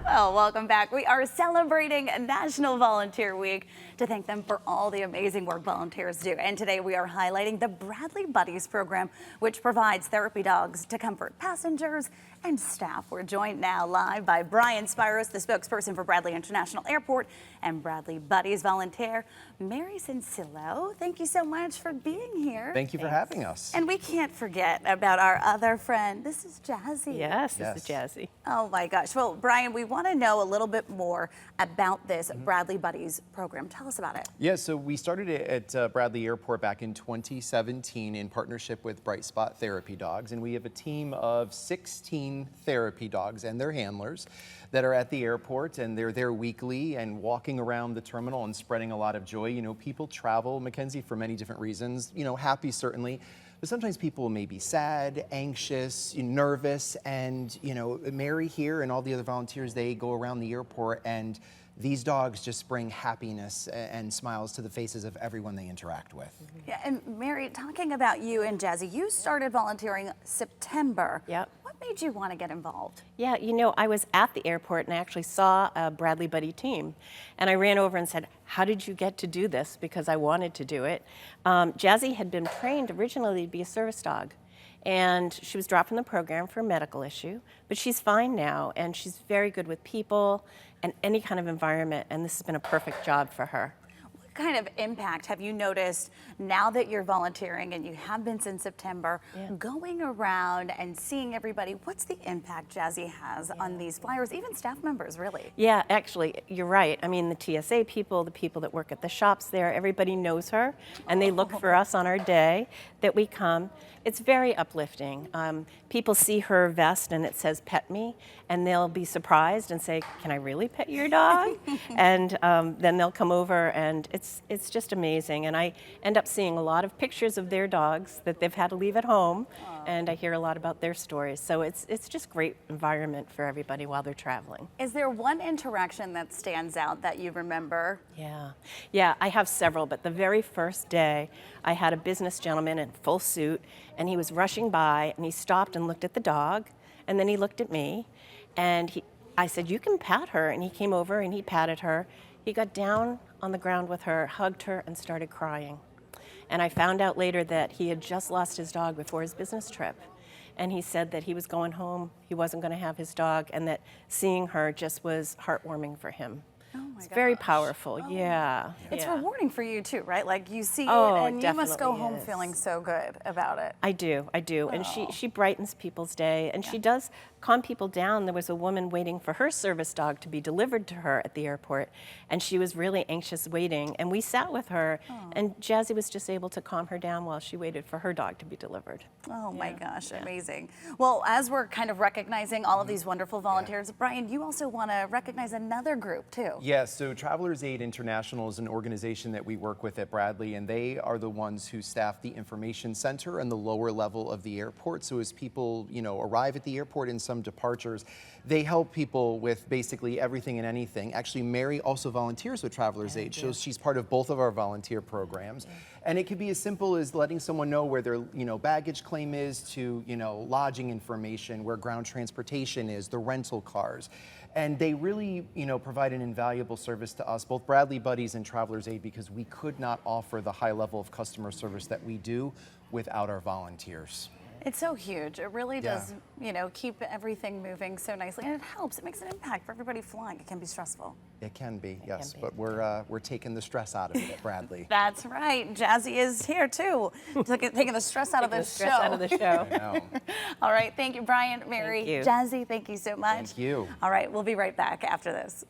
Well, welcome back. We are celebrating National Volunteer Week to thank them for all the amazing work volunteers do. And today we are highlighting the Bradley Buddies program, which provides therapy dogs to comfort passengers and staff. We're joined now live by Brian Spiros, the spokesperson for Bradley International Airport, and Bradley Buddies volunteer Mary Cincillo. Thank you so much for being here. Thank you for having us. And we can't forget about our other friend. This is Jazzy. Yes, this is Jazzy. Oh my gosh. Well, Brian, we want to know a little bit more about this Bradley Buddies program. Tell us about it. Yeah, so we started it at Bradley Airport back in 2017 in partnership with Bright Spot Therapy Dogs, and we have a team of 16 therapy dogs and their handlers that are at the airport, and they're there weekly and walking around the terminal and spreading a lot of joy. You know, people travel, Mackenzie, for many different reasons. You know, happy certainly, but sometimes people may be sad, anxious, nervous, and you know, Mary here and all the other volunteers, they go around the airport, and these dogs just bring happiness and smiles to the faces of everyone they interact with. Yeah, and Mary, talking about you and Jazzy, you started volunteering September. Yep. What made you want to get involved? Yeah, you know, I was at the airport and I actually saw a Bradley Buddy team. And I ran over and said, how did you get to do this? Because I wanted to do it. Jazzy had been trained originally to be a service dog. And she was dropped from the program for a medical issue, but she's fine now, and she's very good with people and any kind of environment, and this has been a perfect job for her. What kind of impact have you noticed now that you're volunteering, and you have been since September, going around and seeing everybody? What's the impact Jazzy has on these flyers, even staff members, really? Yeah, actually, you're right. I mean, the TSA people, the people that work at the shops there, everybody knows her, and they look for us on our day that we come. It's very uplifting. People see her vest and it says "Pet Me," and they'll be surprised and say, "Can I really pet your dog?" And then they'll come over, and it's just amazing. And I end up seeing a lot of pictures of their dogs that they've had to leave at home, and I hear a lot about their stories. So it's just great environment for everybody while they're traveling. Is there one interaction that stands out that you remember? Yeah, I have several, but the very first day, I had a business gentleman in full suit, and he was rushing by, and he stopped and looked at the dog, and then he looked at me, and I said, "You can pat her," and he came over and he patted her. He got down on the ground with her, hugged her, and started crying. And I found out later that he had just lost his dog before his business trip. And he said that he was going home, he wasn't going to have his dog, and that seeing her just was heartwarming for him. Oh my It's very gosh. powerful, yeah. It's yeah. rewarding for you too, right? Like you see Oh, it it and you must go definitely home is. feeling so good about it. I do. And she brightens people's day, and she does calm people down. There was a woman waiting for her service dog to be delivered to her at the airport, and she was really anxious waiting, and we sat with her, and Jazzy was just able to calm her down while she waited for her dog to be delivered. Oh my gosh, amazing. Well, as we're kind of recognizing all of these wonderful volunteers, Brian, you also want to recognize another group too. Yeah, so Travelers Aid International is an organization that we work with at Bradley, and they are the ones who staff the information center and the lower level of the airport. So as people, you know, arrive at the airport and some departures, they help people with basically everything and anything. Actually, Mary also volunteers with Travelers Aid, so she's part of both of our volunteer programs. And it could be as simple as letting someone know where their, you know, baggage claim is, to, you know, lodging information, where ground transportation is, the rental cars. And they really, you know, provide an invaluable service to us, both Bradley Buddies and Travelers Aid, because we could not offer the high level of customer service that we do without our volunteers. It's so huge. It really does, you know, keep everything moving so nicely, and it helps. It makes an impact for everybody flying. It can be stressful. It can be, yes, but we're taking the stress out of it at Bradley. That's right. Jazzy is here too, taking the stress out of the show. Stress out of the show. I know. All right. Thank you, Brian, Mary, Thank you. Jazzy. Thank you so much. Thank you. All right. We'll be right back after this.